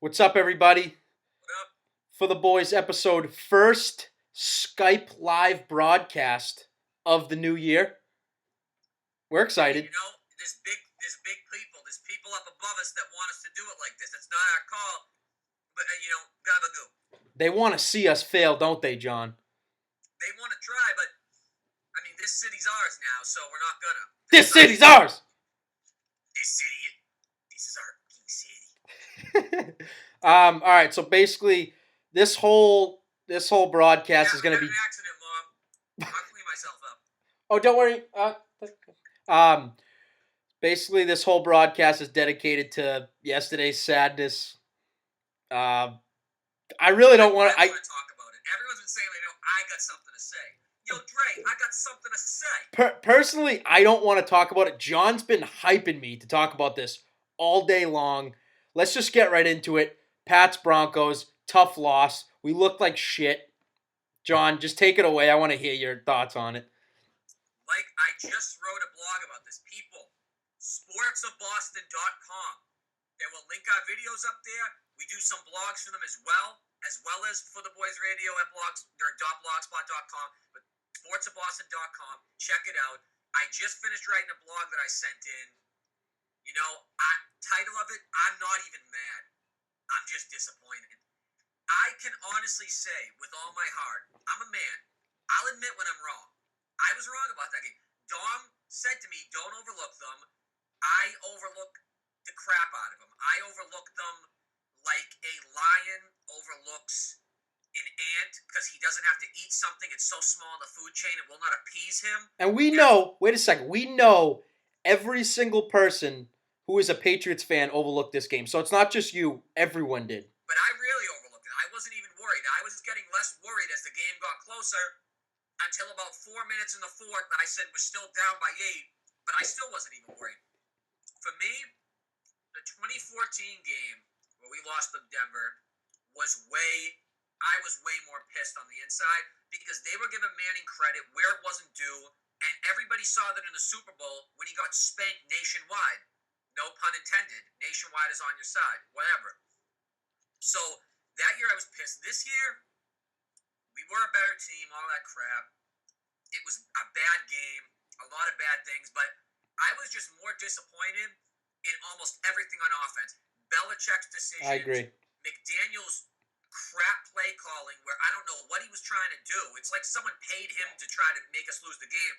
What's up, everybody? What up? For the Boys episode, first Skype live broadcast of the new year. We're excited. You know, there's big people. There's people up above us that want us to do it like this. It's not our call, but gabagoo. They want to see us fail, don't they, John? They want to try, but I mean, this city's ours now, so we're not gonna. This city's ours. This is our king city. All right. So basically, this whole broadcast is going to be. I had an accident, Mom. I'll clean myself up. Oh, don't worry. Basically, this whole broadcast is dedicated to yesterday's sadness. I really don't want to. I want to talk about it. Everyone's been saying, I got something to say. Yo, Dre, I got something to say. Personally, I don't want to talk about it. John's been hyping me to talk about this all day long. Let's just get right into it. Pats Broncos, tough loss. We looked like shit. John, just take it away. I want to hear your thoughts on it. Like I just wrote a blog about this. People, sportsofboston.com. They will link our videos up there. We do some blogs for them as well as for the Boys Radio at blogspot.com. But sportsofboston.com. Check it out. I just finished writing a blog that I sent in. Title of it, I'm not even mad. I'm just disappointed. I can honestly say with all my heart, I'm a man. I'll admit when I'm wrong. I was wrong about that game. Dom said to me, don't overlook them. I overlooked the crap out of them. I overlooked them like a lion overlooks an ant because he doesn't have to eat something. It's so small in the food chain, it will not appease him. And we know, wait a second, we know every single person who is a Patriots fan overlooked this game. So it's not just you, everyone did. But I really overlooked it. I wasn't even worried. I was getting less worried as the game got closer until about 4 minutes in the fourth. I said we're still down by 8, but I still wasn't even worried. For me, the 2014 game where we lost to Denver I was way more pissed on the inside because they were giving Manning credit where it wasn't due, and everybody saw that in the Super Bowl when he got spanked nationwide. No pun intended. Nationwide is on your side. Whatever. So that year I was pissed. This year, we were a better team, all that crap. It was a bad game, a lot of bad things, but I was just more disappointed in almost everything on offense. Belichick's decisions. I agree. McDaniel's crap play calling where I don't know what he was trying to do. It's like someone paid him to try to make us lose the game.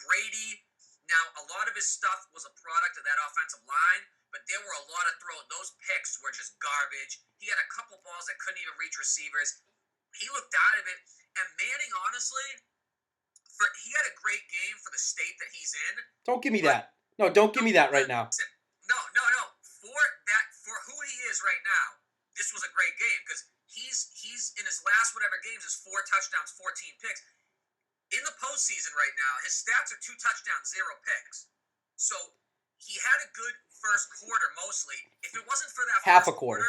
Brady, now a lot of his stuff was a product of that offensive line, but there were a lot of those picks were just garbage. He had a couple balls that couldn't even reach receivers. He looked out of it. And Manning, honestly, he had a great game for the state that he's in. Don't give me that. No, don't give me that right now. No. For who he is right now, this was a great game because he's in his last whatever games is 4 touchdowns, 14 picks. In the postseason right now, his stats are 2 touchdowns, 0 picks. So he had a good first quarter mostly. If it wasn't for that half a quarter,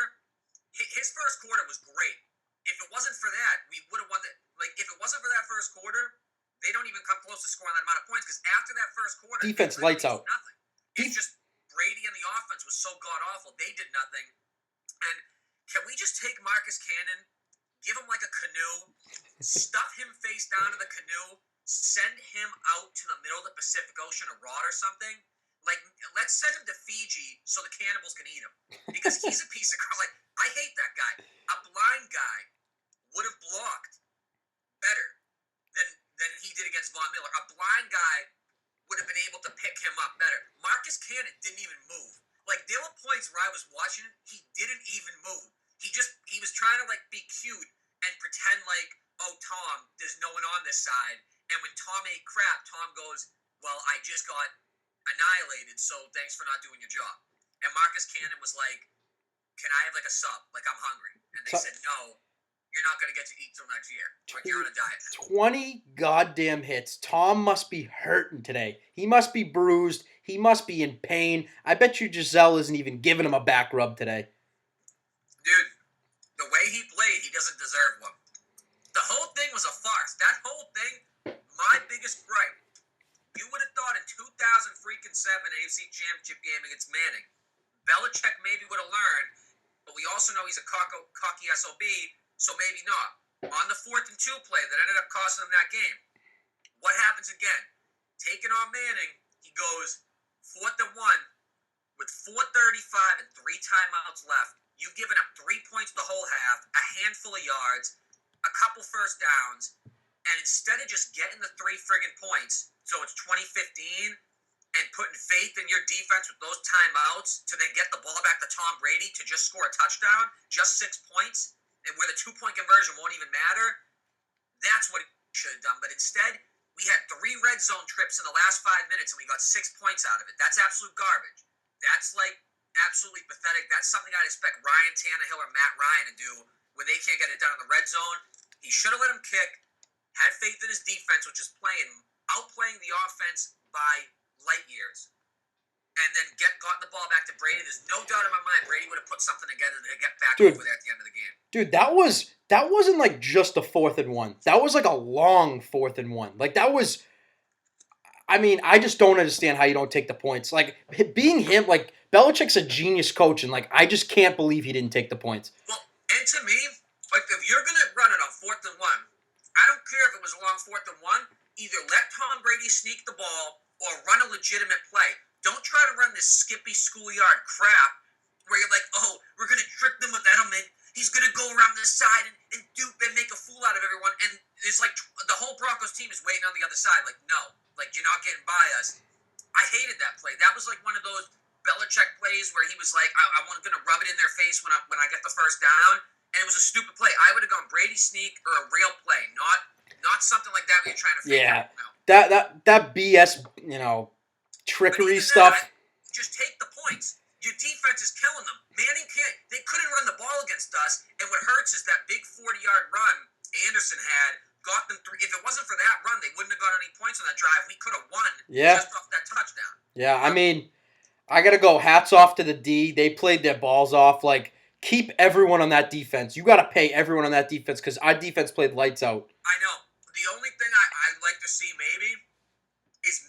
his first quarter was great. If it wasn't for that, we would have won it. Like if it wasn't for that first quarter, they don't even come close to scoring that amount of points because after that first quarter, defense lights out. Nothing. It's just Brady and the offense was so god awful. They did nothing. And can we just take Marcus Cannon, give him like a canoe, stuff him face down in the canoe, send him out to the middle of the Pacific Ocean or rot or something? Like, let's send him to Fiji so the cannibals can eat him. Because he's a piece of crap. Like, I hate that guy. A blind guy would have blocked better than he did against Von Miller. A blind guy would have been able to pick him up better. Marcus Cannon didn't even move. Like, there were points where I was watching it, he didn't even move. He was trying to, like, be cute and pretend like, oh, Tom, there's no one on this side. And when Tom ate crap, Tom goes, well, I just got annihilated, so thanks for not doing your job. And Marcus Cannon was like, can I have, like, a sub? Like, I'm hungry. And they said, no, you're not going to get to eat till next year. Like, you're on a diet. 20 goddamn hits. Tom must be hurting today. He must be bruised. He must be in pain. I bet you Giselle isn't even giving him a back rub today. Dude, the way he played, he doesn't deserve one. The whole thing was a farce. That whole thing, my biggest gripe. You would have thought in 2007 AFC Championship game against Manning, Belichick maybe would have learned but we also know he's a cocky SOB, so maybe not. On the 4th and 2 play that ended up costing him that game, what happens again? Taking on Manning, he goes 4th and 1 with 4:35 and 3 timeouts left. You've given up 3 points the whole half, a handful of yards, a couple first downs, and instead of just getting the 3 friggin' points, so it's 2015, and putting faith in your defense with those timeouts to then get the ball back to Tom Brady to just score a touchdown, just 6 points, and where the 2-point conversion won't even matter, that's what he should have done. But instead, we had 3 red zone trips in the last 5 minutes, and we got 6 points out of it. That's absolute garbage. That's like absolutely pathetic. That's something I'd expect Ryan Tannehill or Matt Ryan to do when they can't get it done in the red zone. He should have let him kick, had faith in his defense, which is outplaying the offense by light years, and then gotten the ball back to Brady. There's no doubt in my mind Brady would have put something together to get back over there at the end of the game. Dude, that wasn't like just a 4th and 1. That was like a long 4th and 1. Like that was. I mean, I just don't understand how you don't take the points. Like, being him, like, Belichick's a genius coach, and, like, I just can't believe he didn't take the points. Well, and to me, like, if you're going to run it on 4th and 1, I don't care if it was a long 4th and 1, either let Tom Brady sneak the ball or run a legitimate play. Don't try to run this skippy schoolyard crap where you're like, oh, we're going to trick them with Edelman. He's going to go around this side and make a fool out of everyone. And it's like the whole Broncos team is waiting on the other side. Like, no. Like, you're not getting by us. I hated that play. That was like one of those Belichick plays where he was like, I'm going to rub it in their face when I get the first down. And it was a stupid play. I would have gone Brady sneak or a real play, not something like that where you're trying to figure it out. That BS, trickery stuff. Just take the points. Your defense is killing them. Manning they couldn't run the ball against us. And what hurts is that big 40-yard run Anderson had. Got them 3. If it wasn't for that run, they wouldn't have got any points on that drive. We could have won just off that touchdown. Yeah, I mean, I got to go hats off to the D. They played their balls off. Like, keep everyone on that defense. You got to pay everyone on that defense because our defense played lights out. I know. The only thing I'd like to see is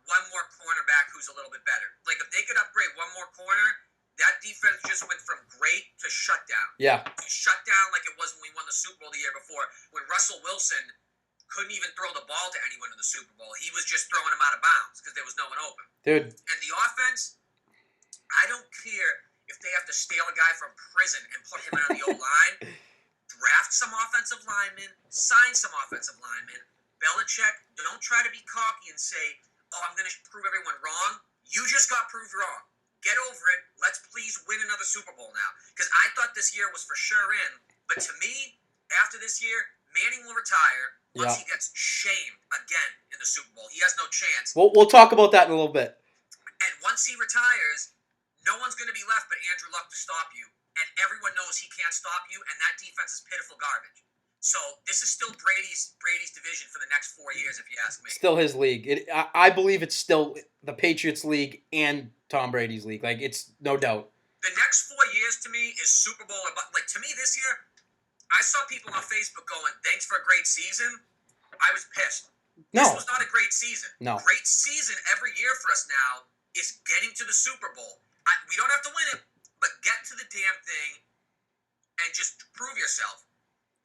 one more cornerback who's a little bit better. Like, if they could upgrade one more corner, that defense just went from great to shutdown. Yeah. Shut down like it was when we won the Super Bowl the year before, when Russell Wilson couldn't even throw the ball to anyone in the Super Bowl. He was just throwing them out of bounds because there was no one open. Dude. And the offense, I don't care if they have to steal a guy from prison and put him in on the O-line. Draft some offensive linemen, sign some offensive linemen. Belichick, don't try to be cocky and say, oh, I'm going to prove everyone wrong. You just got proved wrong. Get over it. Let's please win another Super Bowl now. Because I thought this year was for sure in. But to me, after this year, Manning will retire once he gets shamed again in the Super Bowl. He has no chance. We'll talk about that in a little bit. And once he retires, no one's going to be left but Andrew Luck to stop you. And everyone knows he can't stop you, and that defense is pitiful garbage. So this is still Brady's division for the next 4 years, if you ask me. Still his league. I believe it's still the Patriots' league and Tom Brady's league. Like, it's no doubt. The next 4 years to me is Super Bowl. Like, to me this year, I saw people on Facebook going, thanks for a great season. I was pissed. No. This was not a great season. No. Great season every year for us now is getting to the Super Bowl. We don't have to win it, but get to the damn thing and just prove yourself.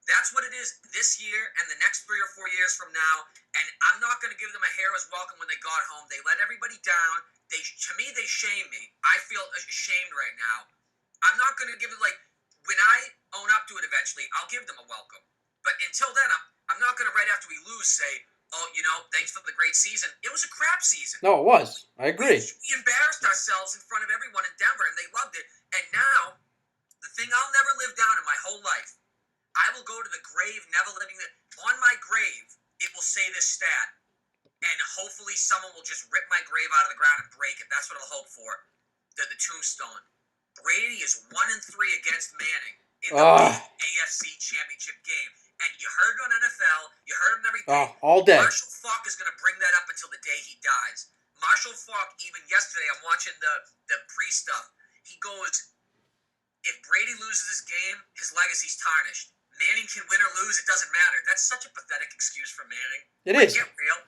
That's what it is this year and the next 3 or 4 years from now. And I'm not going to give them a hero's welcome when they got home. They let everybody down. To me, they shame me. I feel ashamed right now. I'm not going to give it, like, when I own up to it eventually, I'll give them a welcome. But until then, I'm not going to, right after we lose, say, oh, thanks for the great season. It was a crap season. No, it was. I agree. We embarrassed ourselves in front of everyone in Denver, and they loved it. And now, the thing I'll never live down in my whole life, I will go to the grave, never living there. On my grave, it will say this stat. And hopefully someone will just rip my grave out of the ground and break it. That's what I'll hope for. The tombstone. Brady is 1-3 against Manning in the AFC Championship game. And you heard it on NFL. You heard it on everything. All day. Marshall Faulk is going to bring that up until the day he dies. Marshall Faulk, even yesterday, I'm watching the pre-stuff. He goes, if Brady loses this game, his legacy's tarnished. Manning can win or lose, it doesn't matter. That's such a pathetic excuse for Manning. It is. Get real.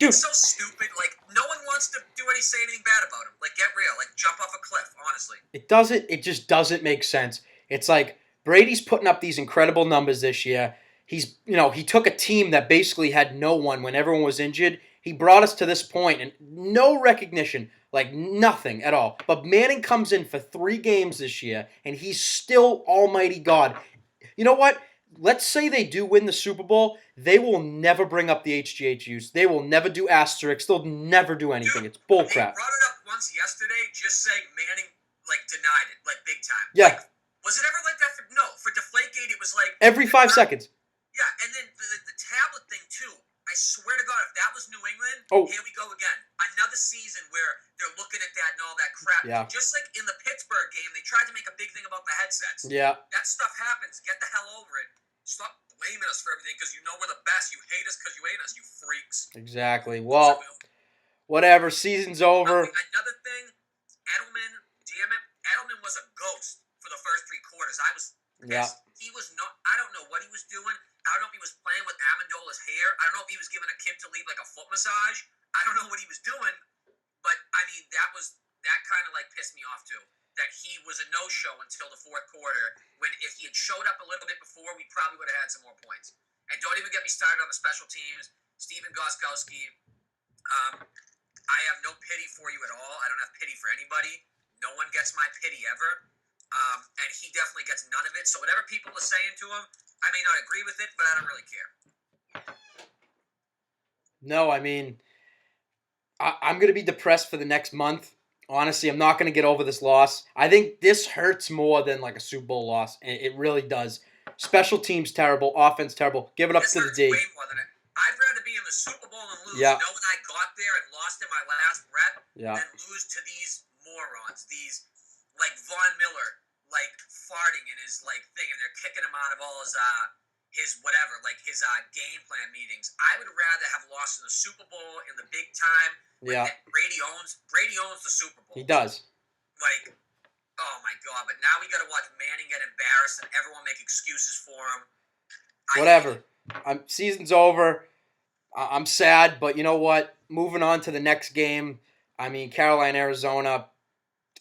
Dude. It's so stupid. Like, no one wants to say anything bad about him. Like, get real. Like, jump off a cliff, honestly. It just doesn't make sense. It's like Brady's putting up these incredible numbers this year. He took a team that basically had no one when everyone was injured. He brought us to this point and no recognition, like nothing at all. But Manning comes in for 3 games this year and he's still almighty God. You know what? Let's say they do win the Super Bowl. They will never bring up the HGHUs. They will never do asterisks. They'll never do anything. Dude, it's bullcrap. They brought it up once yesterday, just saying Manning denied it, big time. Yeah. Was it ever like that? For Deflategate, it was like every 5 seconds. Yeah, and then the tablet thing too. I swear to God, if that was New England, here we go again. Another season where they're looking at that and all that crap. Yeah. Just like in the Pittsburgh game, they tried to make a big thing about the headsets. Yeah. That stuff happens. Get the hell over it. Stop blaming us for everything because you know we're the best. You hate us because you hate us, you freaks. Exactly. Well, whatever. Season's over. Another thing, Edelman, damn it, Edelman was a ghost for the first 3 quarters. I was pissed. Yeah. He was not. I don't know what he was doing. I don't know if he was playing with Amendola's hair. I don't know if he was giving a kid to leave like a foot massage. I don't know what he was doing, but I mean that kind of pissed me off too. That he was a no-show until the 4th quarter. When if he had showed up a little bit before, we probably would have had some more points. And don't even get me started on the special teams. Steven Gostkowski. I have no pity for you at all. I don't have pity for anybody. No one gets my pity ever. And he definitely gets none of it. So whatever people are saying to him, I may not agree with it, but I don't really care. No, I mean, I'm going to be depressed for the next month. Honestly, I'm not going to get over this loss. I think this hurts more than like a Super Bowl loss. It really does. Special teams terrible. Offense terrible. Give it up to the D. Way more than it. I'd rather be in the Super Bowl and lose, Yeah. knowing I got there and lost in my last breath, Yeah. than lose to these morons. These, like Von Miller, farting in his thing, and they're kicking him out of all his whatever, his game plan meetings. I would rather have lost in the Super Bowl in the big time. Yeah. Brady owns the Super Bowl. He does. Oh my God! But now we got to watch Manning get embarrassed and everyone make excuses for him. Whatever. Season's over. I'm sad, but you know what? Moving on to the next game. I mean, Carolina, Arizona.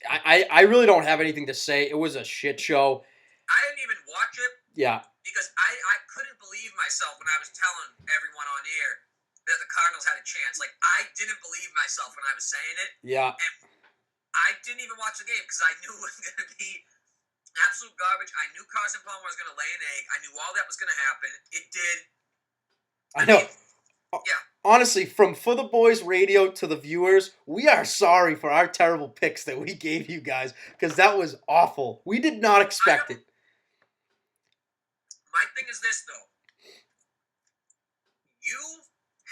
I really don't have anything to say. It was a shit show. I didn't even watch it. Yeah. Because I couldn't believe myself when I was telling everyone on air that the Cardinals had a chance. I didn't believe myself when I was saying it. Yeah. And I didn't even watch the game because I knew it was going to be absolute garbage. I knew Carson Palmer was going to lay an egg. I knew all that was going to happen. It did. I know. Yeah. Honestly, from For the Boys Radio to the viewers, we are sorry for our terrible picks that we gave you guys because that was awful. We did not expect it. My thing is this, though. You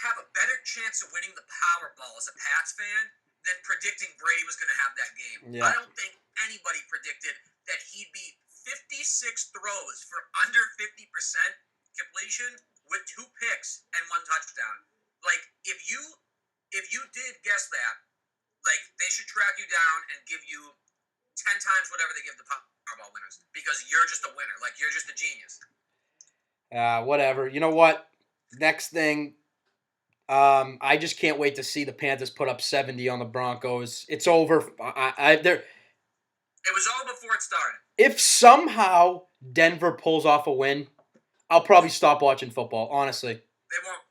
have a better chance of winning the Powerball as a Pats fan than predicting Brady was going to have that game. Yeah. I don't think anybody predicted that he'd be 56 throws for under 50% completion with 2 picks and 1 touchdown. If you did guess that, they should track you down and give you 10 times whatever they give the Powerball winners because you're just a winner. You're just a genius. Whatever. You know what? Next thing, I just can't wait to see the Panthers put up 70 on the Broncos. It's over. It was over before it started. If somehow Denver pulls off a win, I'll probably stop watching football, honestly. They won't.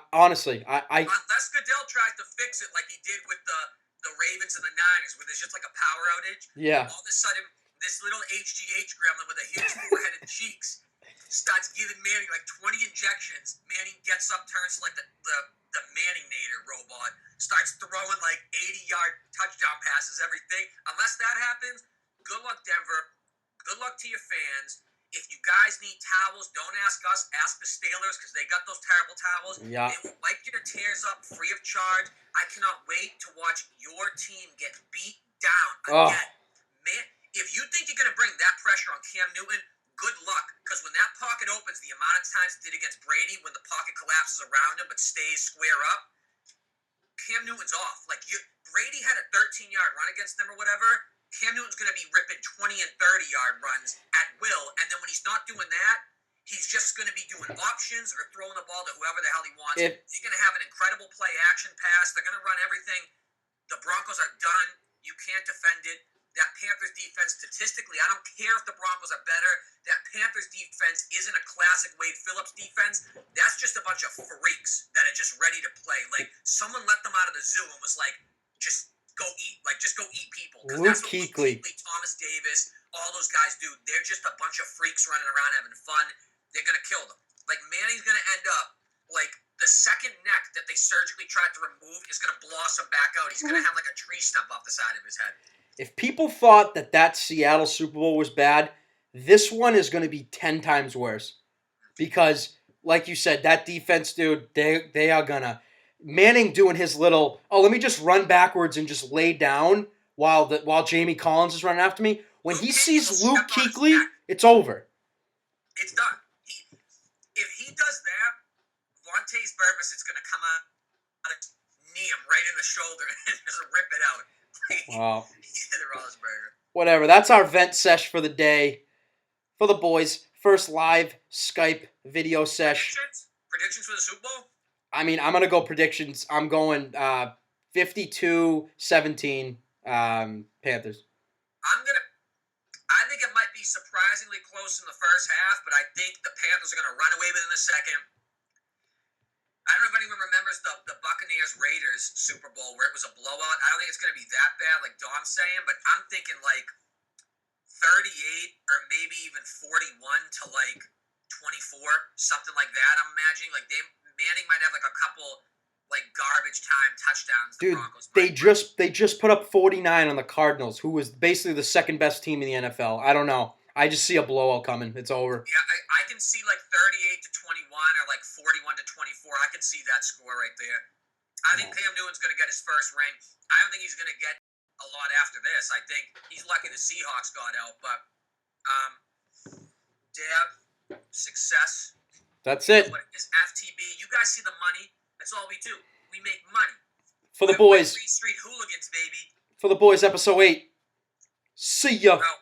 Honestly, unless Goodell tries to fix it like he did with the Ravens and the Niners, where there's just a power outage. Yeah. All of a sudden, this little HGH gremlin with a huge forehead and cheeks starts giving Manning 20 injections. Manning gets up, turns to the Manning-nator robot, starts throwing 80-yard touchdown passes, everything. Unless that happens, good luck, Denver. Good luck to your fans. If you guys need towels, don't ask us. Ask the Steelers because they got those terrible towels. Yeah. They will wipe your tears up free of charge. I cannot wait to watch your team get beat down again. Man, if you think you're going to bring that pressure on Cam Newton, good luck. Because when that pocket opens, the amount of times it did against Brady, when the pocket collapses around him but stays square up, Cam Newton's off. Brady had a 13-yard run against them or whatever. Cam Newton's going to be ripping 20 and 30-yard runs at will, and then when he's not doing that, He's just going to be doing options or throwing the ball to whoever the hell he wants. He's going to have an incredible play action pass. They're going to run everything. The Broncos are done. You can't defend it. That Panthers defense, statistically, I don't care if the Broncos are better. That Panthers defense isn't a classic Wade Phillips defense. That's just a bunch of freaks that are just ready to play. Like, someone let them out of the zoo and was like, just go eat. Like, just go eat people. Because that's what Luke Kuechly, Thomas Davis, all those guys do. They're just a bunch of freaks running around having fun. They're going to kill them. Like, Manning's going to end up, like, the second neck that they surgically tried to remove is going to blossom back out. He's going to have, like, a tree stump off the side of his head. If people thought that Seattle Super Bowl was bad, this one is going to be 10 times worse. Because, like you said, that defense, dude, they are going to... Manning doing his little, let me just run backwards and just lay down while Jamie Collins is running after me. When he sees Luke Kuechly, it's over. It's done. If he does that, Vontaze Burfict is going to come out and knee him right in the shoulder and just rip it out. Wow. The Roethlisberger. Whatever. That's our vent sesh for the day. For the boys. First live Skype video sesh. Predictions for the Super Bowl? I mean, I'm going to go predictions. I'm going 52-17 Panthers. I think it might be surprisingly close in the first half, but I think the Panthers are going to run away with it in the second. I don't know if anyone remembers the Buccaneers-Raiders Super Bowl where it was a blowout. I don't think it's going to be that bad like Dom's saying, but I'm thinking like 38 or maybe even 41 to like 24, something like that. I'm imagining like Manning might have like a couple like garbage time touchdowns. Dude, they just put up 49 on the Cardinals, who was basically the second best team in the NFL. I don't know. I just see a blowout coming. It's over. Yeah, I can see like 38-21 or like 41-24. I can see that score right there. I think Cam Newton's going to get his first ring. I don't think he's going to get a lot after this. I think he's lucky the Seahawks got out. But, Dab, success. That's it. It's FTB. You guys see the money. That's all we do. We make money. For the boys. Free Street Hooligans, baby. For the boys, episode 8. See ya. Well,